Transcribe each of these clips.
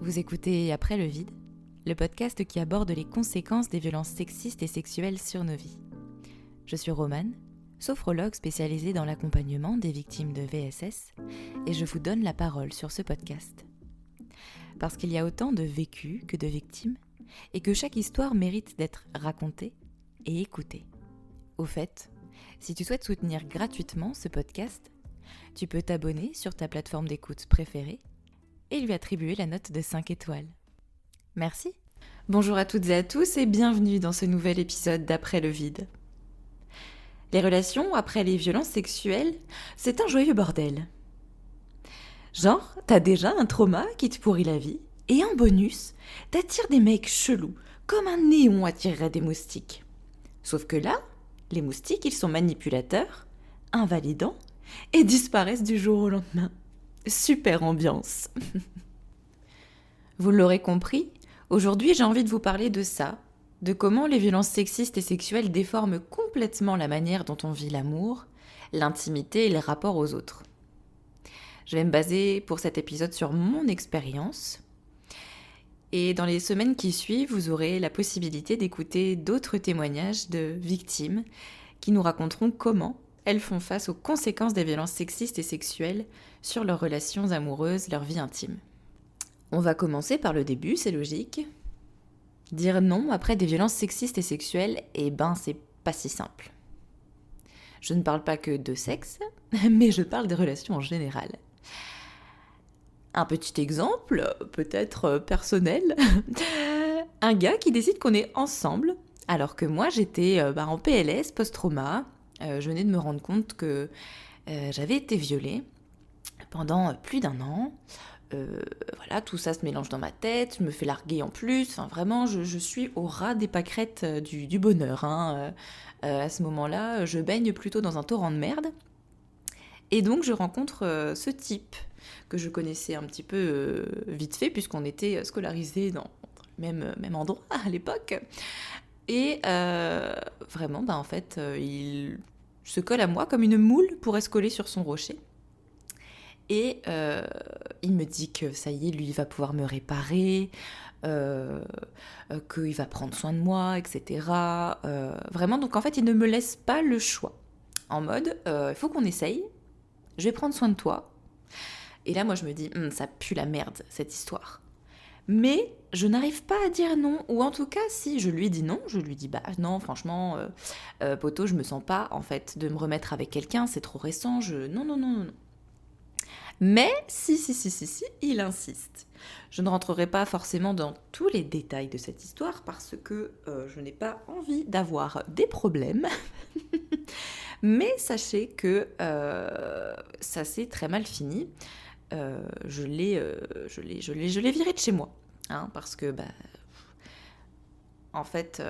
Vous écoutez Après le vide, le podcast qui aborde les conséquences des violences sexistes et sexuelles sur nos vies. Je suis Romane, sophrologue spécialisée dans l'accompagnement des victimes de VSS, et je vous donne la parole sur ce podcast. Parce qu'il y a autant de vécus que de victimes, et que chaque histoire mérite d'être racontée et écoutée. Au fait, si tu souhaites soutenir gratuitement ce podcast, tu peux t'abonner sur ta plateforme d'écoute préférée et lui attribuer la note de 5 étoiles. Merci. Bonjour à toutes et à tous et bienvenue dans ce nouvel épisode d'Après le vide. Les relations après les violences sexuelles, c'est un joyeux bordel. Genre, t'as déjà un trauma qui te pourrit la vie, et en bonus, t'attires des mecs chelous, comme un néon attirerait des moustiques. Sauf que là, les moustiques, ils sont manipulateurs, invalidants, et disparaissent du jour au lendemain. Super ambiance. Vous l'aurez compris, aujourd'hui j'ai envie de vous parler de ça, de comment les violences sexistes et sexuelles déforment complètement la manière dont on vit l'amour, l'intimité et les rapports aux autres. Je vais me baser pour cet épisode sur mon expérience. Et dans les semaines qui suivent, vous aurez la possibilité d'écouter d'autres témoignages de victimes qui nous raconteront comment elles font face aux conséquences des violences sexistes et sexuelles sur leurs relations amoureuses, leur vie intime. On va commencer par le début, c'est logique. Dire non après des violences sexistes et sexuelles, c'est pas si simple. Je ne parle pas que de sexe, mais je parle des relations en général. Un petit exemple, peut-être personnel. Un gars qui décide qu'on est ensemble, alors que moi j'étais en PLS, post-trauma. Je venais de me rendre compte que j'avais été violée pendant plus d'un an. Voilà, tout ça se mélange dans ma tête, je me fais larguer en plus. Enfin, vraiment, je suis au ras des pâquerettes du bonheur. À ce moment-là, je baigne plutôt dans un torrent de merde. Et donc, je rencontre ce type que je connaissais un petit peu vite fait, puisqu'on était scolarisés dans le même endroit à l'époque. Et vraiment, en fait, il se colle à moi comme une moule pourrait se coller sur son rocher. Et il me dit que ça y est, lui, il va pouvoir me réparer, qu'il va prendre soin de moi, etc. Vraiment, donc en fait, il ne me laisse pas le choix. En mode, il faut qu'on essaye, je vais prendre soin de toi. Et là, moi, je me dis, ça pue la merde, cette histoire. Mais je n'arrive pas à dire non, ou en tout cas, si je lui dis non, je lui dis non, franchement, poto, je me sens pas, en fait, de me remettre avec quelqu'un, c'est trop récent, non. Mais si, il insiste. Je ne rentrerai pas forcément dans tous les détails de cette histoire parce que je n'ai pas envie d'avoir des problèmes. Mais sachez que ça s'est très mal fini. Je l'ai viré de chez moi. Parce que, en fait,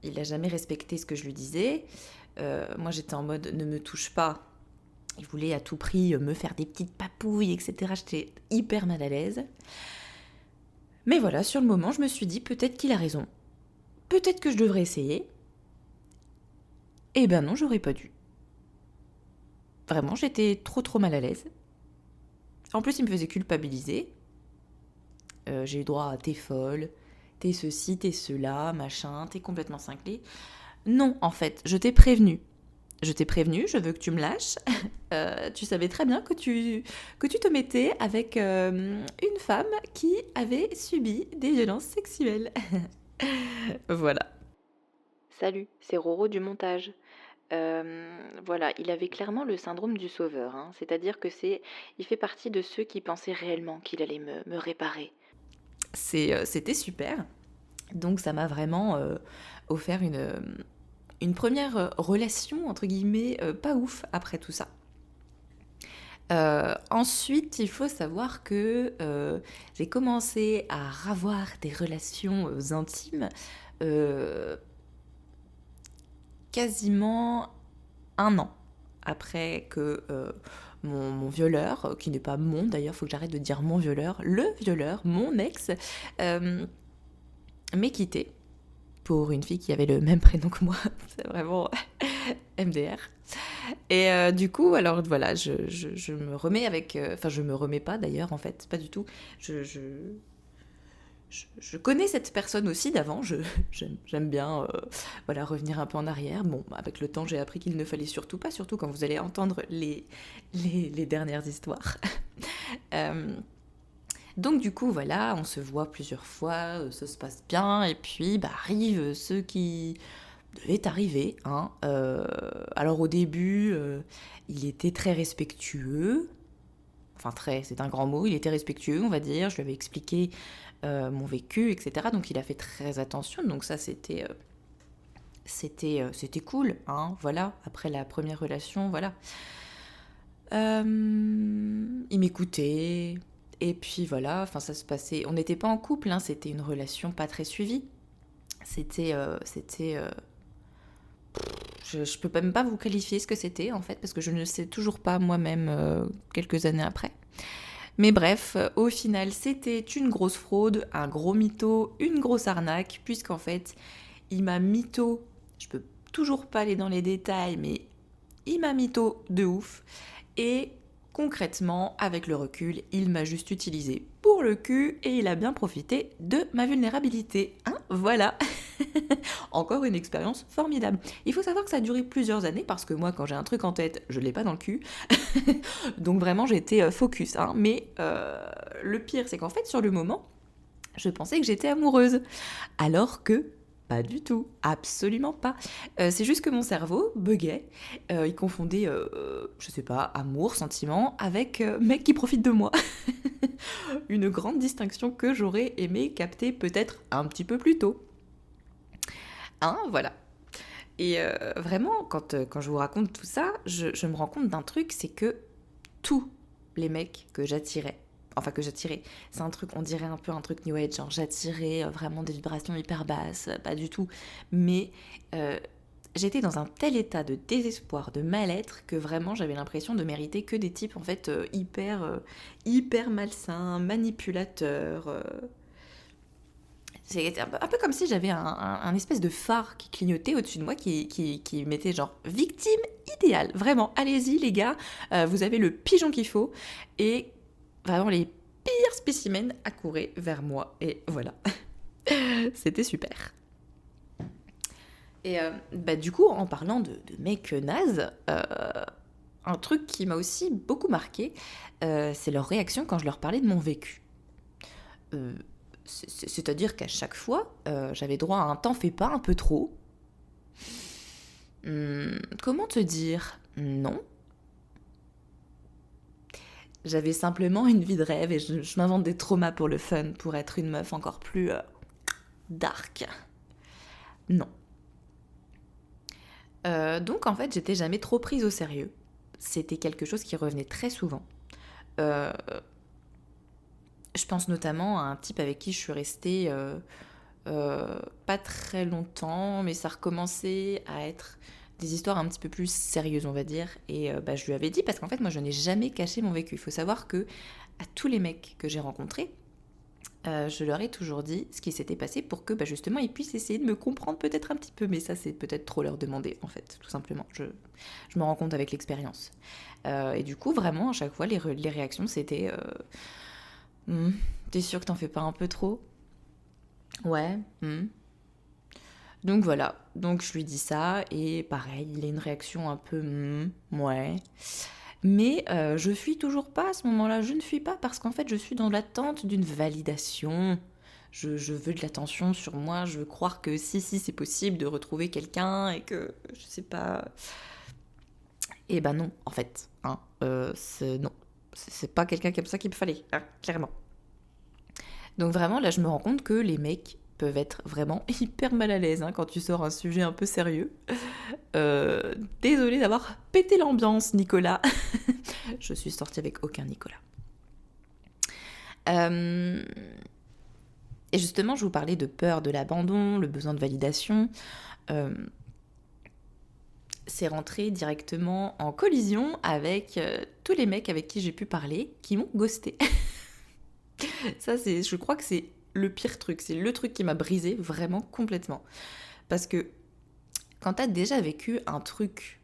il n'a jamais respecté ce que je lui disais. Moi, j'étais en mode ne me touche pas. Il voulait à tout prix me faire des petites papouilles, etc. J'étais hyper mal à l'aise. Mais voilà, sur le moment, je me suis dit peut-être qu'il a raison. Peut-être que je devrais essayer. Eh ben non, j'aurais pas dû. Vraiment, j'étais trop mal à l'aise. En plus, il me faisait culpabiliser. J'ai eu droit à t'es folle, t'es ceci, t'es cela, machin, t'es complètement cinglé. Non, en fait, je t'ai prévenu. Je veux que tu me lâches. Tu savais très bien que tu te mettais avec une femme qui avait subi des violences sexuelles. Voilà. Salut, c'est Roro du montage. Voilà, il avait clairement le syndrome du sauveur, c'est-à-dire que il fait partie de ceux qui pensaient réellement qu'il allait me réparer. C'était super. Donc ça m'a vraiment offert une première relation, entre guillemets, pas ouf après tout ça. Ensuite, il faut savoir que j'ai commencé à avoir des relations intimes quasiment 1 an après que mon violeur, qui n'est pas mon d'ailleurs, il faut que j'arrête de dire mon violeur, le violeur, mon ex, m'ait quitté pour une fille qui avait le même prénom que moi. C'est vraiment MDR. Et du coup, alors voilà, je me remets avec... Enfin, je me remets pas d'ailleurs, en fait, pas du tout. Je connais cette personne aussi d'avant, j'aime bien voilà, revenir un peu en arrière. Bon, avec le temps, j'ai appris qu'il ne fallait surtout pas, surtout quand vous allez entendre les dernières histoires. Euh, donc du coup, voilà, on se voit plusieurs fois, ça se passe bien, et puis bah, arrive ce qui devait arriver. Hein. Alors au début, il était très respectueux, enfin très, c'est un grand mot, il était respectueux, on va dire, je lui avais expliqué mon vécu, etc. Donc il a fait très attention, donc ça c'était cool, hein, voilà, après la première relation, voilà. Il m'écoutait, et puis voilà, enfin ça se passait, on n'était pas en couple, hein, c'était une relation pas très suivie, c'était je peux même pas vous qualifier ce que c'était en fait, parce que je ne sais toujours pas moi-même quelques années après. Mais bref, au final, c'était une grosse fraude, un gros mytho, une grosse arnaque, puisqu'en fait, il m'a mytho, je peux toujours pas aller dans les détails, mais il m'a mytho de ouf. Et concrètement, avec le recul, il m'a juste utilisé pour le cul et il a bien profité de ma vulnérabilité. Hein, voilà. Encore une expérience formidable. Il faut savoir que ça a duré plusieurs années parce que moi, quand j'ai un truc en tête, je l'ai pas dans le cul. Donc vraiment, j'étais focus. Hein. Mais le pire, c'est qu'en fait, sur le moment, je pensais que j'étais amoureuse. Alors que pas du tout, absolument pas. C'est juste que mon cerveau buguait. Il confondait, je sais pas, amour, sentiment avec mec qui profite de moi. Une grande distinction que j'aurais aimé capter peut-être un petit peu plus tôt. Hein, voilà. Et vraiment, quand je vous raconte tout ça, je me rends compte d'un truc, c'est que tous les mecs que j'attirais, c'est un truc, on dirait un peu un truc New Age, genre j'attirais vraiment des vibrations hyper basses, pas du tout, mais j'étais dans un tel état de désespoir, de mal-être, que vraiment j'avais l'impression de mériter que des types en fait hyper malsains, manipulateurs. C'est un peu comme si j'avais un espèce de phare qui clignotait au-dessus de moi, qui mettait genre victime idéale. Vraiment, allez-y les gars, vous avez le pigeon qu'il faut. Et vraiment les pires spécimens accouraient vers moi. Et voilà, c'était super. Et bah, du coup, en parlant de mecs nazes, un truc qui m'a aussi beaucoup marqué, c'est leur réaction quand je leur parlais de mon vécu. C'est-à-dire qu'à chaque fois, j'avais droit à un t'en fais pas un peu trop. Comment te dire? Non. J'avais simplement une vie de rêve et je m'invente des traumas pour le fun, pour être une meuf encore plus dark. Non. Donc en fait, j'étais jamais trop prise au sérieux. C'était quelque chose qui revenait très souvent. Je pense notamment à un type avec qui je suis restée pas très longtemps, mais ça recommençait à être des histoires un petit peu plus sérieuses, on va dire. Et bah, je lui avais dit, parce qu'en fait, moi, je n'ai jamais caché mon vécu. Il faut savoir que à tous les mecs que j'ai rencontrés, je leur ai toujours dit ce qui s'était passé pour que bah, justement ils puissent essayer de me comprendre peut-être un petit peu, mais ça c'est peut-être trop leur demander en fait, tout simplement. Je me rends compte avec l'expérience. Et du coup, vraiment, à chaque fois, les réactions c'était t'es sûr que t'en fais pas un peu trop? Ouais. Donc voilà, donc je lui dis ça et pareil, il a une réaction un peu ouais. Mais je fuis toujours pas à ce moment-là, je ne fuis pas parce qu'en fait je suis dans l'attente d'une validation. Je veux de l'attention sur moi, je veux croire que si c'est possible de retrouver quelqu'un et que je sais pas. Et ben non, en fait, hein, non, c'est pas quelqu'un comme ça qu'il me fallait, hein, clairement. Donc vraiment là je me rends compte que les mecs peuvent être vraiment hyper mal à l'aise hein, quand tu sors un sujet un peu sérieux. Désolée d'avoir pété l'ambiance, Nicolas. Je suis sortie avec aucun Nicolas. Et justement, je vous parlais de peur de l'abandon, le besoin de validation. C'est rentré directement en collision avec tous les mecs avec qui j'ai pu parler qui m'ont ghosté. Ça, je crois que c'est le pire truc. C'est le truc qui m'a brisée vraiment complètement. Parce que quand t'as déjà vécu un truc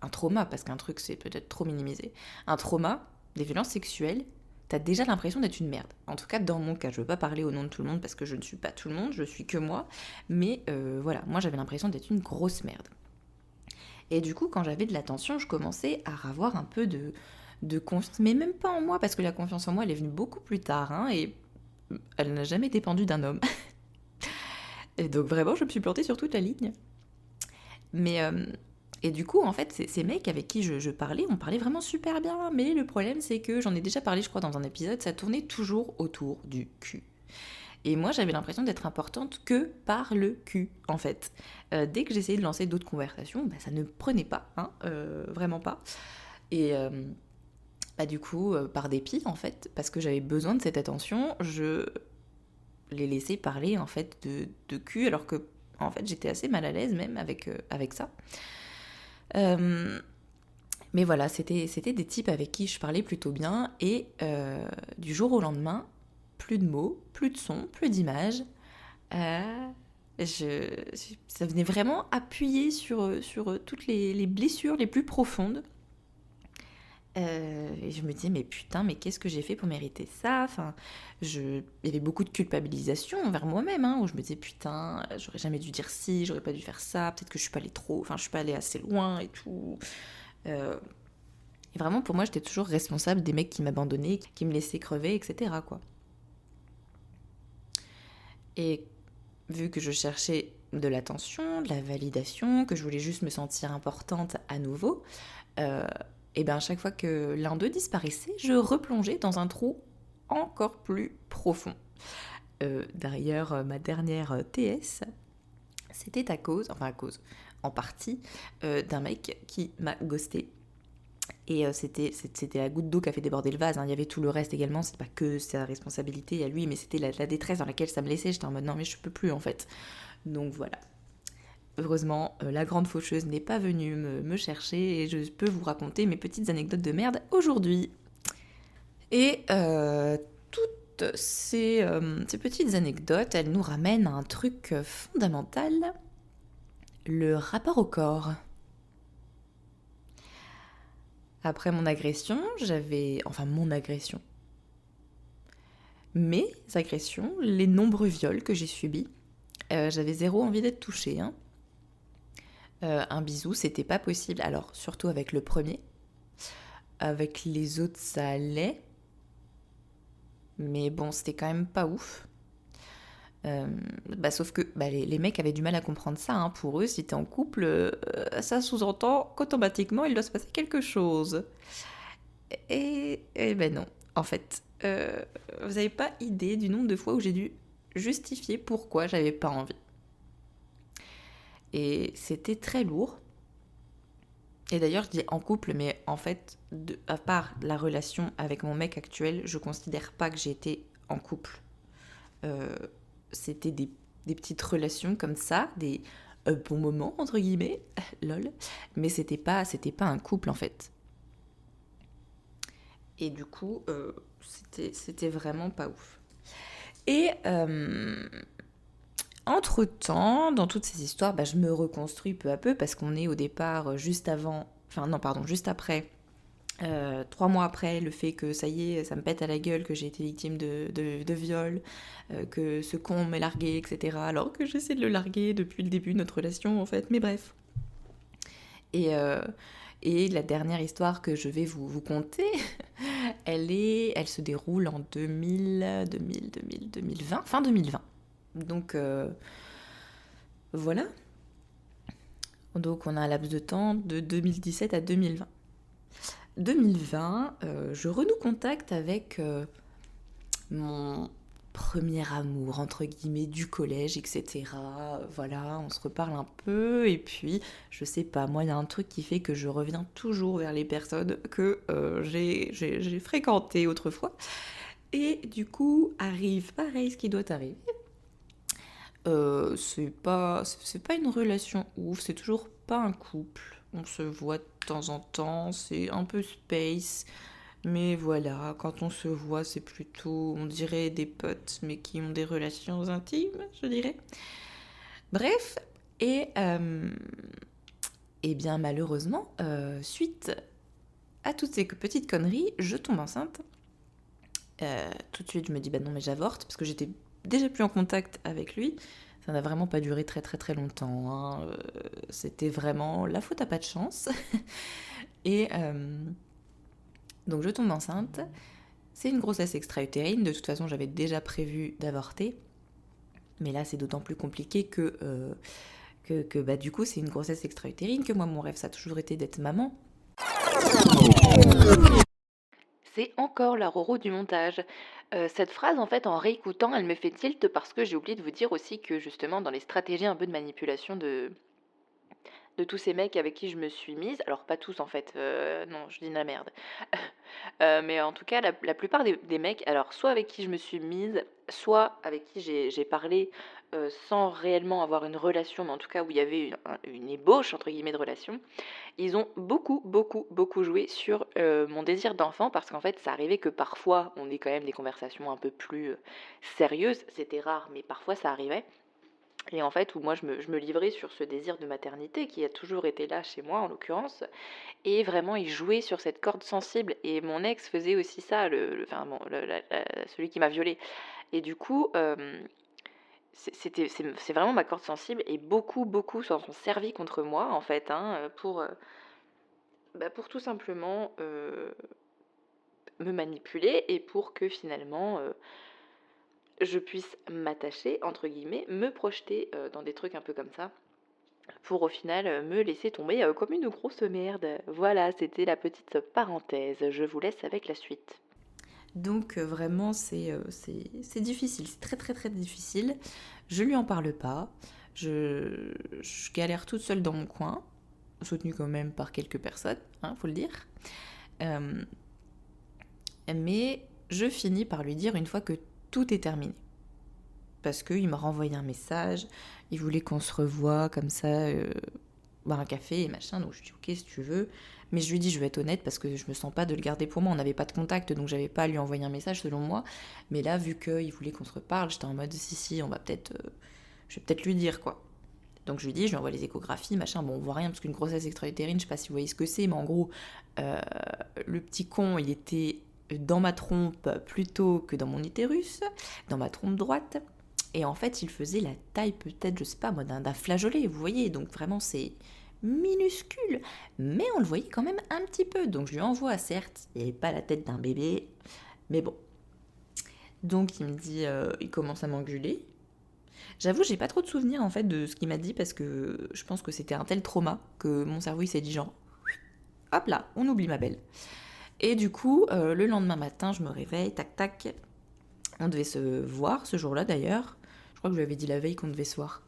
un trauma, parce qu'un truc c'est peut-être trop minimisé, un trauma, des violences sexuelles, t'as déjà l'impression d'être une merde. En tout cas, dans mon cas, je veux pas parler au nom de tout le monde parce que je ne suis pas tout le monde, je suis que moi. Mais voilà, moi j'avais l'impression d'être une grosse merde. Et du coup, quand j'avais de l'attention, je commençais à avoir un peu de confiance, mais même pas en moi, parce que la confiance en moi, elle est venue beaucoup plus tard, hein, et elle n'a jamais dépendu d'un homme. Et donc vraiment, je me suis plantée sur toute la ligne. Mais et du coup, en fait, ces mecs avec qui je parlais, on parlait vraiment super bien. Mais le problème, c'est que j'en ai déjà parlé, je crois, dans un épisode, ça tournait toujours autour du cul. Et moi, j'avais l'impression d'être importante que par le cul, en fait. Dès que j'essayais de lancer d'autres conversations, ça ne prenait pas, hein, vraiment pas. Et du coup, par dépit, en fait, parce que j'avais besoin de cette attention, je les laissais parler, en fait, de cul, alors que, en fait, j'étais assez mal à l'aise même avec ça. Mais voilà, c'était des types avec qui je parlais plutôt bien, et du jour au lendemain, plus de mots, plus de sons, plus d'images. Ça venait vraiment appuyer sur toutes les blessures les plus profondes. Et je me disais, mais putain, mais qu'est-ce que j'ai fait pour mériter ça? Enfin, il y avait beaucoup de culpabilisation envers moi-même, hein, où je me disais, putain, j'aurais jamais dû dire ci, j'aurais pas dû faire ça, peut-être que je suis pas allée je suis pas allée assez loin et tout. Et vraiment, pour moi, j'étais toujours responsable des mecs qui m'abandonnaient, qui me laissaient crever, etc., quoi. Et vu que je cherchais de l'attention, de la validation, que je voulais juste me sentir importante à nouveau, et bien à chaque fois que l'un d'eux disparaissait, je replongeais dans un trou encore plus profond. D'ailleurs, ma dernière TS, c'était en partie, d'un mec qui m'a ghosté. Et c'était la goutte d'eau qui a fait déborder le vase, hein. Il y avait tout le reste également, c'est pas que sa responsabilité à lui, mais c'était la détresse dans laquelle ça me laissait. J'étais en mode non mais je peux plus en fait. Donc voilà. Heureusement, la grande faucheuse n'est pas venue me chercher et je peux vous raconter mes petites anecdotes de merde aujourd'hui. Et toutes ces petites anecdotes, elles nous ramènent à un truc fondamental, le rapport au corps. Après mon agression, mes agressions, les nombreux viols que j'ai subis, j'avais zéro envie d'être touchée, hein. Un bisou, c'était pas possible. Alors, surtout avec le premier. Avec les autres, ça allait. Mais bon, c'était quand même pas ouf. Sauf que les mecs avaient du mal à comprendre ça, hein. Pour eux, si t'es en couple, ça sous-entend qu'automatiquement, il doit se passer quelque chose. Et ben non. En fait, vous n'avez pas idée du nombre de fois où j'ai dû justifier pourquoi j'avais pas envie. Et c'était très lourd. Et d'ailleurs, je dis en couple, mais en fait, à part la relation avec mon mec actuel, je considère pas que j'ai été en couple. C'était des petites relations comme ça, des bons moments, entre guillemets, lol. Mais c'était pas un couple, en fait. Et du coup, c'était vraiment pas ouf. Et entre-temps, dans toutes ces histoires, je me reconstruis peu à peu parce qu'on est au départ juste après, 3 mois après le fait que ça y est, ça me pète à la gueule, que j'ai été victime de viol, que ce con m'ait largué, etc. Alors que j'essaie de le larguer depuis le début de notre relation, en fait, mais bref. Et la dernière histoire que je vais vous conter, elle se déroule en 2020, fin 2020. Donc voilà. Donc on a un laps de temps de 2017 à 2020. 2020, je renoue contact avec mon premier amour, entre guillemets, du collège, etc. Voilà, on se reparle un peu, et puis, je sais pas, moi, il y a un truc qui fait que je reviens toujours vers les personnes que j'ai fréquentées autrefois. Et du coup, arrive pareil ce qui doit arriver. C'est pas une relation ouf, c'est toujours pas un couple. On se voit de temps en temps, c'est un peu space. Mais voilà, quand on se voit, c'est plutôt, on dirait, des potes, mais qui ont des relations intimes, je dirais. Bref, et Et bien malheureusement, suite à toutes ces petites conneries, je tombe enceinte. Tout de suite, je me dis, bah non, mais j'avorte, parce que j'étais déjà plus en contact avec lui. Ça n'a vraiment pas duré très très très longtemps, hein. C'était vraiment la faute à pas de chance. Et donc je tombe enceinte. C'est une grossesse extra-utérine. De toute façon, j'avais déjà prévu d'avorter. Mais là, c'est d'autant plus compliqué que bah, du coup, c'est une grossesse extra-utérine, que moi, mon rêve, ça a toujours été d'être maman. C'est encore la Roro du montage. Cette phrase, en fait, en réécoutant, elle me fait tilt parce que j'ai oublié de vous dire aussi que justement, dans les stratégies un peu de manipulation de tous ces mecs avec qui je me suis mise, alors pas tous en fait, non, je dis de la merde. Mais en tout cas, la plupart des mecs, alors soit avec qui je me suis mise, soit avec qui j'ai parlé sans réellement avoir une relation, mais en tout cas où il y avait une ébauche entre guillemets de relation, ils ont beaucoup, beaucoup, beaucoup joué sur mon désir d'enfant parce qu'en fait, ça arrivait que parfois on ait quand même des conversations un peu plus sérieuses, c'était rare, mais parfois ça arrivait. Et en fait, où moi je me livrais sur ce désir de maternité qui a toujours été là chez moi en l'occurrence, et vraiment il jouait sur cette corde sensible. Et mon ex faisait aussi ça, enfin, bon, celui qui m'a violée. Et du coup, c'est vraiment ma corde sensible, et beaucoup, beaucoup s'en sont servis contre moi en fait, hein, pour tout simplement me manipuler et pour que finalement je puisse m'attacher, entre guillemets, me projeter dans des trucs un peu comme ça, pour au final me laisser tomber comme une grosse merde. Voilà, c'était la petite parenthèse. Je vous laisse avec la suite. Donc vraiment, c'est difficile, c'est très très très difficile. Je lui en parle pas. Je galère toute seule dans mon coin, soutenue quand même par quelques personnes, hein, faut le dire. Mais je finis par lui dire une fois que tout est terminé. Parce qu'il m'a renvoyé un message, il voulait qu'on se revoie comme ça, boire un café et machin, donc je lui dis ok si tu veux. Mais je lui dis je vais être honnête parce que je me sens pas de le garder pour moi, on n'avait pas de contact donc j'avais pas à lui envoyer un message selon moi. Mais là vu qu'il voulait qu'on se reparle, j'étais en mode si on va peut-être, je vais peut-être lui dire quoi. Donc je lui dis, je lui envoie les échographies, machin, bon on voit rien parce qu'une grossesse extra-utérine, je sais pas si vous voyez ce que c'est, mais en gros, le petit con il était dans ma trompe plutôt que dans mon utérus, dans ma trompe droite. Et en fait, il faisait la taille peut-être, je sais pas moi, d'un flageolet, vous voyez. Donc vraiment, c'est minuscule. Mais on le voyait quand même un petit peu. Donc je lui envoie, certes, il n'y avait pas la tête d'un bébé. Mais bon. Donc il me dit, il commence à m'engueuler. J'avoue, j'ai pas trop de souvenirs en fait de ce qu'il m'a dit parce que je pense que c'était un tel trauma que mon cerveau il s'est dit genre, hop là, on oublie ma belle. Et du coup, le lendemain matin, je me réveille, tac tac. On devait se voir ce jour-là d'ailleurs. Je crois que je lui avais dit la veille qu'on devait se voir.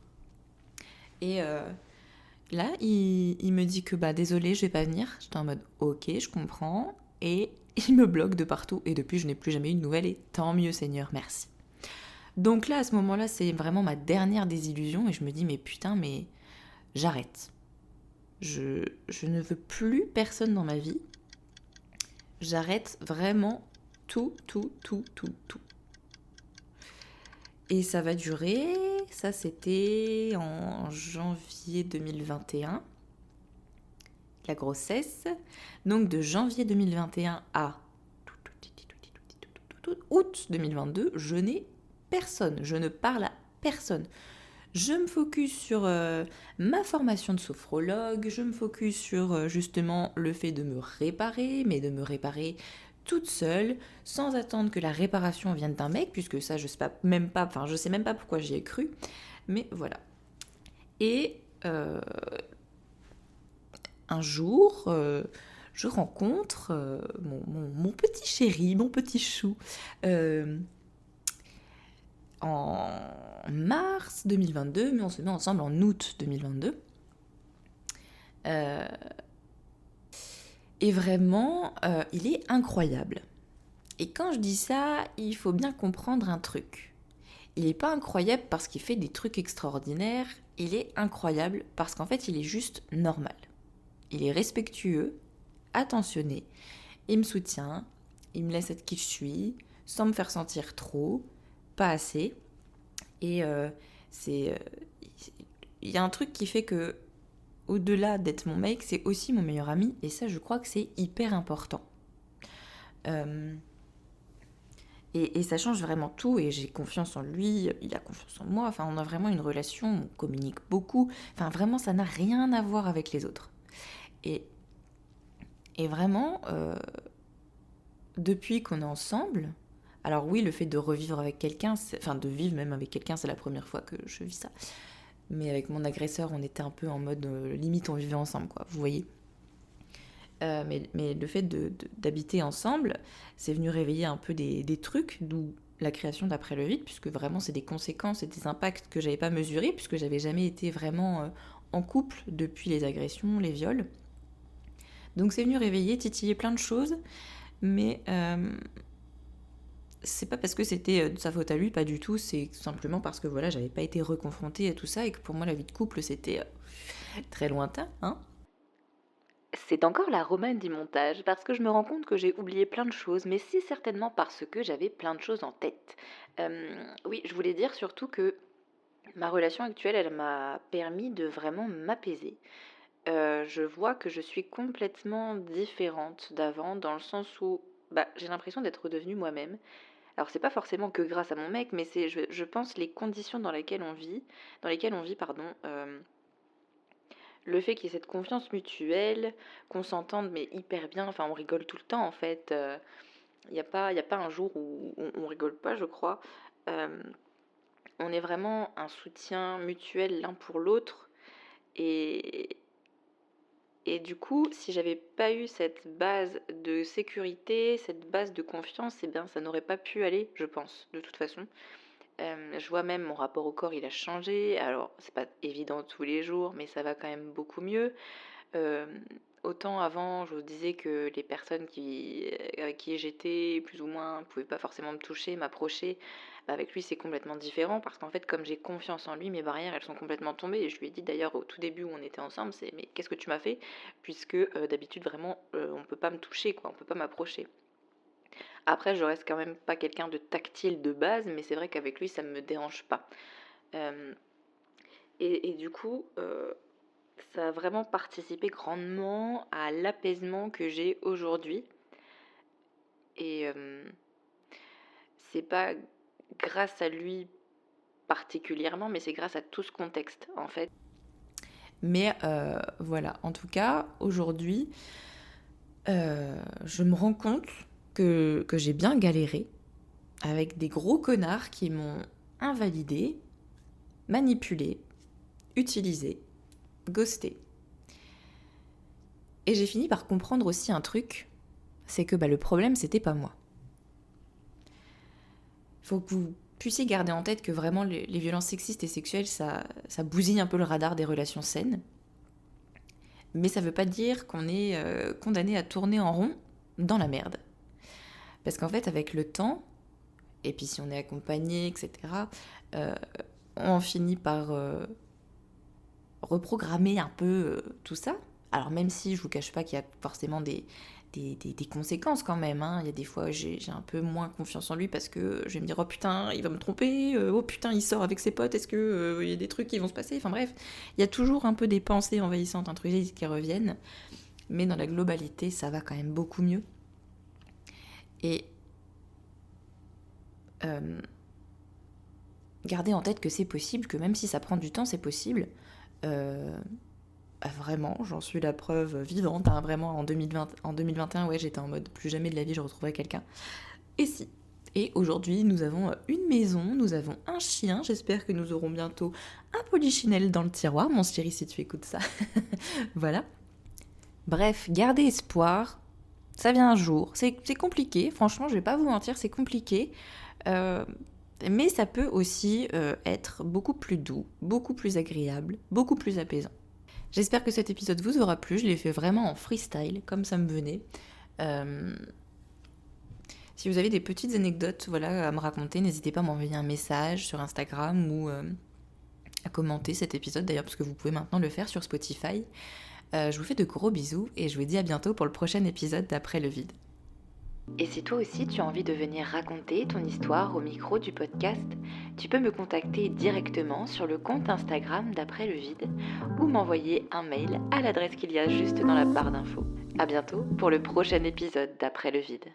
Et là, il me dit que bah désolé, je vais pas venir. J'étais en mode ok, je comprends. Et il me bloque de partout. Et depuis, je n'ai plus jamais eu de nouvelles. Et tant mieux, Seigneur, merci. Donc là, à ce moment-là, c'est vraiment ma dernière désillusion. Et je me dis, mais putain, mais j'arrête. Je ne veux plus personne dans ma vie. J'arrête vraiment tout, tout, tout, tout, tout. Et ça va durer, ça c'était en janvier 2021, la grossesse. Donc de janvier 2021 à août 2022, je n'ai personne, je ne parle à personne. Je me focus sur ma formation de sophrologue, je me focus sur justement le fait de me réparer, mais de me réparer toute seule, sans attendre que la réparation vienne d'un mec, puisque ça je sais même pas pourquoi j'y ai cru, mais voilà. Et un jour, je rencontre mon petit chéri, mon petit chou, en mars 2022, mais on se met ensemble en août 2022. Et vraiment, il est incroyable. Et quand je dis ça, il faut bien comprendre un truc. Il n'est pas incroyable parce qu'il fait des trucs extraordinaires, il est incroyable parce qu'en fait, il est juste normal. Il est respectueux, attentionné, il me soutient, il me laisse être qui je suis, sans me faire sentir trop, pas assez. Et il y a un truc qui fait que au-delà d'être mon mec, c'est aussi mon meilleur ami, et ça, je crois que c'est hyper important. Et ça change vraiment tout, et j'ai confiance en lui, il a confiance en moi, enfin, on a vraiment une relation, on communique beaucoup, enfin, vraiment, ça n'a rien à voir avec les autres. Et vraiment, depuis qu'on est ensemble, alors oui, le fait de revivre avec quelqu'un, enfin, de vivre même avec quelqu'un, c'est la première fois que je vis ça. Mais avec mon agresseur, on était un peu en mode limite on vivait ensemble, quoi, vous voyez. Mais le fait d'habiter ensemble, c'est venu réveiller un peu des trucs, d'où la création d'Après le vide, puisque vraiment c'est des conséquences et des impacts que j'avais pas mesurés, puisque j'avais jamais été vraiment en couple depuis les agressions, les viols. Donc c'est venu réveiller, titiller plein de choses, mais c'est pas parce que c'était de sa faute à lui, pas du tout, c'est simplement parce que voilà, j'avais pas été reconfrontée à tout ça, et que pour moi la vie de couple c'était très lointain, hein. C'est encore la Romane du montage, parce que je me rends compte que j'ai oublié plein de choses, mais c'est certainement parce que j'avais plein de choses en tête. Oui, je voulais dire surtout que ma relation actuelle, elle m'a permis de vraiment m'apaiser. Je vois que je suis complètement différente d'avant, dans le sens où j'ai l'impression d'être redevenue moi-même. Alors c'est pas forcément que grâce à mon mec, mais c'est, je pense, les conditions dans lesquelles on vit, pardon. Le fait qu'il y ait cette confiance mutuelle, qu'on s'entende mais hyper bien, enfin on rigole tout le temps en fait. Y a pas un jour où on rigole pas, je crois. Euh, on est vraiment un soutien mutuel l'un pour l'autre. Et, et du coup, si j'avais pas eu cette base de sécurité, cette base de confiance, eh bien ça n'aurait pas pu aller, je pense, de toute façon. Je vois même mon rapport au corps, il a changé. Alors, c'est pas évident tous les jours, mais ça va quand même beaucoup mieux. Euh, Autant avant, je vous disais que les personnes avec qui j'étais, plus ou moins, ne pouvaient pas forcément me toucher, m'approcher. Avec lui, c'est complètement différent parce qu'en fait, comme j'ai confiance en lui, mes barrières, elles sont complètement tombées. Et je lui ai dit d'ailleurs au tout début où on était ensemble, c'est mais qu'est-ce que tu m'as fait? Puisque d'habitude, vraiment, on peut pas me toucher, quoi, on peut pas m'approcher. Après, je reste quand même pas quelqu'un de tactile de base, mais c'est vrai qu'avec lui, ça me dérange pas. Euh, et du coup, ça a vraiment participé grandement à l'apaisement que j'ai aujourd'hui. Et c'est pas grâce à lui particulièrement, mais c'est grâce à tout ce contexte, en fait. Mais voilà, en tout cas, aujourd'hui, je me rends compte que j'ai bien galéré avec des gros connards qui m'ont invalidé, manipulé, utilisé, ghosté. Et j'ai fini par comprendre aussi un truc, c'est que le problème, c'était pas moi. Faut que vous puissiez garder en tête que vraiment les violences sexistes et sexuelles, ça bousille un peu le radar des relations saines. Mais ça veut pas dire qu'on est condamné à tourner en rond dans la merde. Parce qu'en fait, avec le temps, et puis si on est accompagné, etc., on finit par reprogrammer un peu tout ça. Alors même si je vous cache pas qu'il y a forcément des conséquences quand même, hein. Il y a des fois j'ai un peu moins confiance en lui parce que je vais me dire oh putain il va me tromper, oh putain il sort avec ses potes, est-ce que il y a des trucs qui vont se passer, enfin bref, il y a toujours un peu des pensées envahissantes, intrusives qui reviennent, mais dans la globalité ça va quand même beaucoup mieux. Et gardez en tête que c'est possible, que même si ça prend du temps c'est possible. Vraiment, j'en suis la preuve vivante, hein, vraiment en 2021, ouais, j'étais en mode plus jamais de la vie je retrouverai quelqu'un. Et si. Et aujourd'hui, nous avons une maison, nous avons un chien, j'espère que nous aurons bientôt un polichinelle dans le tiroir, mon chéri si tu écoutes ça. Voilà. Bref, gardez espoir, ça vient un jour, c'est compliqué, franchement je vais pas vous mentir, c'est compliqué, mais ça peut aussi être beaucoup plus doux, beaucoup plus agréable, beaucoup plus apaisant. J'espère que cet épisode vous aura plu, je l'ai fait vraiment en freestyle, comme ça me venait. Si vous avez des petites anecdotes à me raconter, n'hésitez pas à m'envoyer un message sur Instagram ou à commenter cet épisode d'ailleurs, parce que vous pouvez maintenant le faire sur Spotify. Je vous fais de gros bisous et je vous dis à bientôt pour le prochain épisode d'Après le vide. Et si toi aussi tu as envie de venir raconter ton histoire au micro du podcast, tu peux me contacter directement sur le compte Instagram d'Après le vide ou m'envoyer un mail à l'adresse qu'il y a juste dans la barre d'infos. À bientôt pour le prochain épisode d'Après le vide.